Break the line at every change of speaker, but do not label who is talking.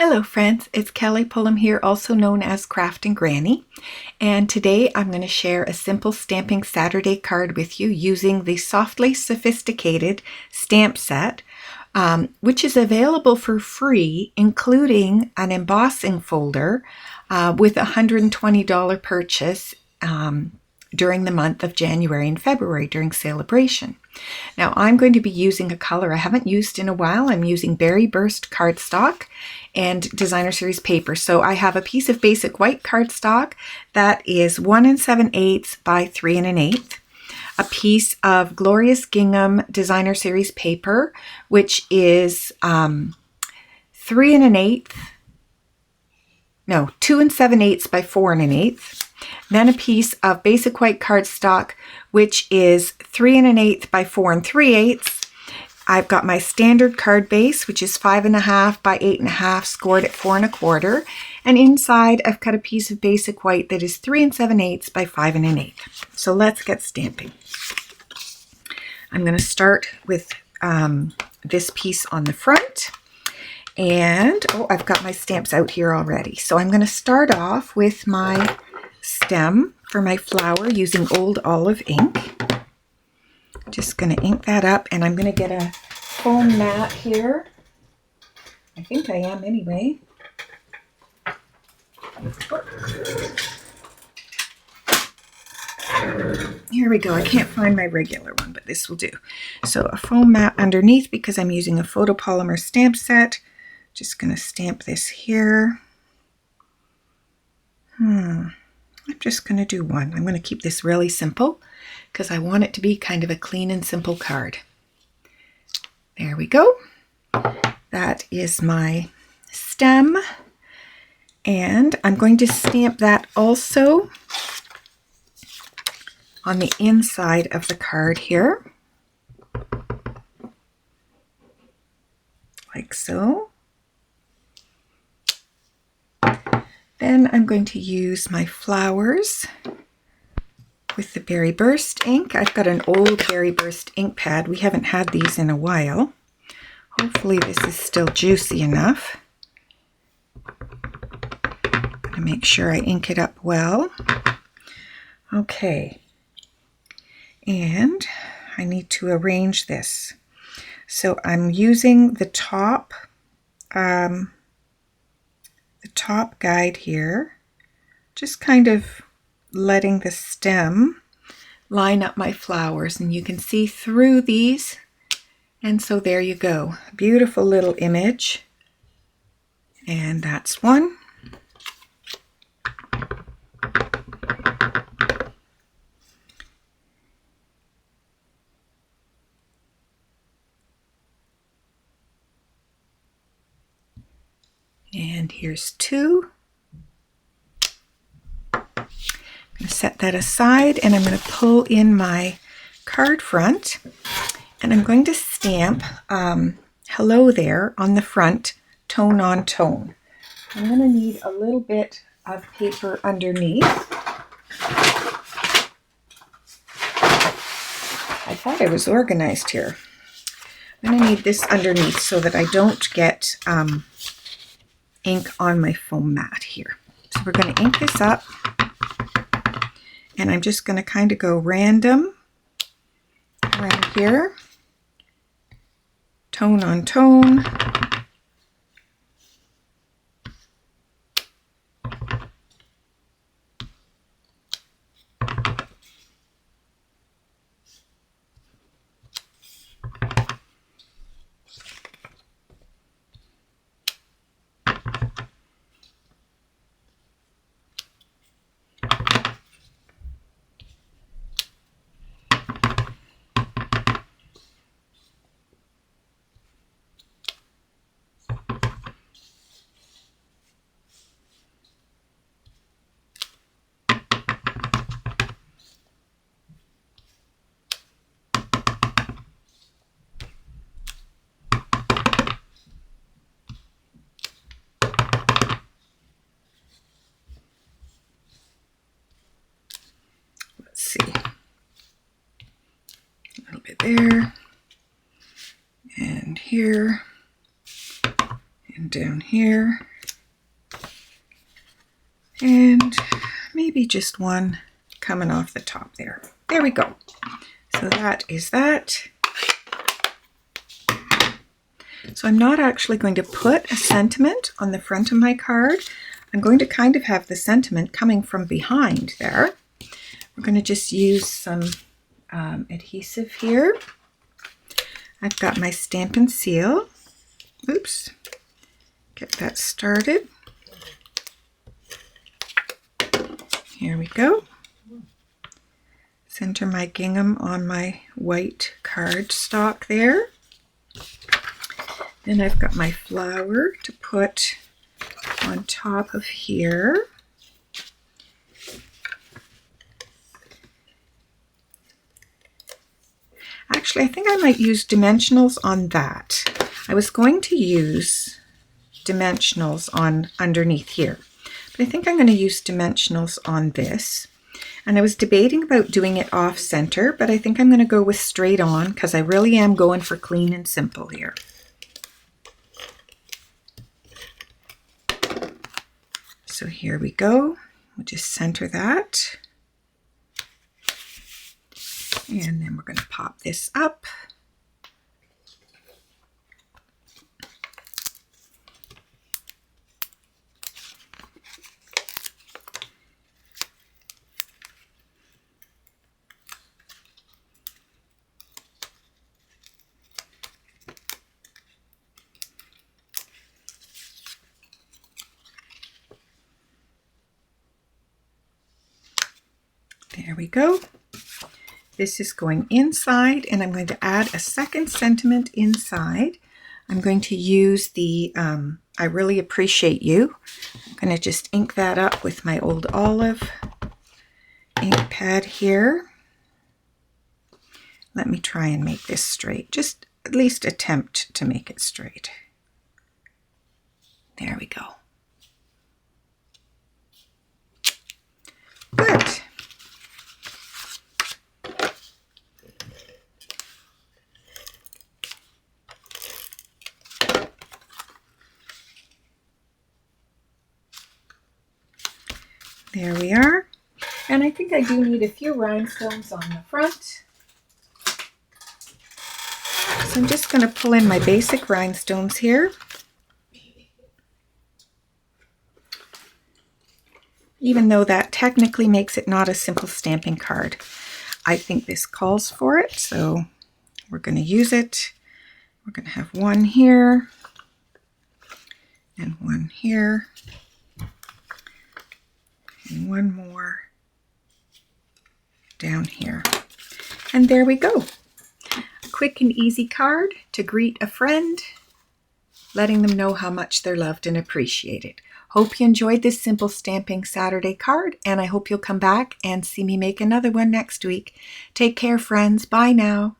Hello friends, it's Kelly Pullum here, also known as Crafting Granny, and today I'm going to share a simple Stamping Saturday card with you using the Softly Sophisticated stamp set, which is available for free, including an embossing folder with a $120 purchase during the month of January and February during celebration. Now I'm going to be using a color I haven't used in a while. I'm using Berry Burst cardstock and Designer Series paper. So I have a piece of basic white cardstock that is 1 7/8 by 3 1/8. A piece of Glorious Gingham Designer Series paper, which is 2 7/8 by 4 1/8. Then a piece of basic white cardstock, which is 3 1/8 by 4 3/8. I've got my standard card base, which is 5.5 by 8.5, scored at 4 1/4. And inside, I've cut a piece of basic white that is 3 7/8 by 5 1/8. So let's get stamping. I'm going to start with this piece on the front. And, I've got my stamps out here already. So I'm going to start off with my stem for my flower using Old Olive ink. Just going to ink that up, and I'm going to get a foam mat here. I think I am anyway. Here we go. I can't find my regular one, but this will do. So a foam mat underneath because I'm using a photopolymer stamp set. Just going to stamp this here. I'm just going to do one. I'm going to keep this really simple because I want it to be kind of a clean and simple card. There we go. That is my stem. And I'm going to stamp that also on the inside of the card here. Like so. Then I'm going to use my flowers with the Berry Burst ink. I've got an old Berry Burst ink pad. We haven't had these in a while. Hopefully this is still juicy enough. I'm going to make sure I ink it up well. Okay. And I need to arrange this. So I'm using the top guide here, just kind of letting the stem line up my flowers, and you can see through these, and so there you go. Beautiful little image, and that's one. And here's two. I'm going to set that aside, and I'm going to pull in my card front, and I'm going to stamp hello there on the front, tone on tone. I'm going to need a little bit of paper underneath. I thought I was organized here. I'm going to need this underneath so that I don't get ink on my foam mat here. So we're going to ink this up, and I'm just going to kind of go random around here, tone on tone. See, a little bit there, and here, and down here. And maybe just one coming off the top there. There we go. So that is that. So I'm not actually going to put a sentiment on the front of my card. I'm going to kind of have the sentiment coming from behind there. We're going to just use some adhesive here. I've got my Stampin' Seal. Oops. Get that started. Here we go. Center my gingham on my white cardstock there. Then I've got my flower to put on top of here. Actually, I think I might use dimensionals on that. I was going to use dimensionals on underneath here, but I think I'm going to use dimensionals on this. And I was debating about doing it off center, but I think I'm going to go with straight on because I really am going for clean and simple here. So here we go. We'll just center that. And then we're going to pop this up. There we go. This is going inside, and I'm going to add a second sentiment inside. I'm going to use the I Really Appreciate You. I'm going to just ink that up with my old olive ink pad here. Let me try and make this straight. Just at least attempt to make it straight. There we go. Good. There we are. And I think I do need a few rhinestones on the front. So I'm just going to pull in my basic rhinestones here. Even though that technically makes it not a simple stamping card, I think this calls for it, so we're going to use it. We're going to have one here and one here. And one more down here. And there we go. A quick and easy card to greet a friend, letting them know how much they're loved and appreciated. Hope you enjoyed this Simple Stamping Saturday card, and I hope you'll come back and see me make another one next week. Take care, friends. Bye now.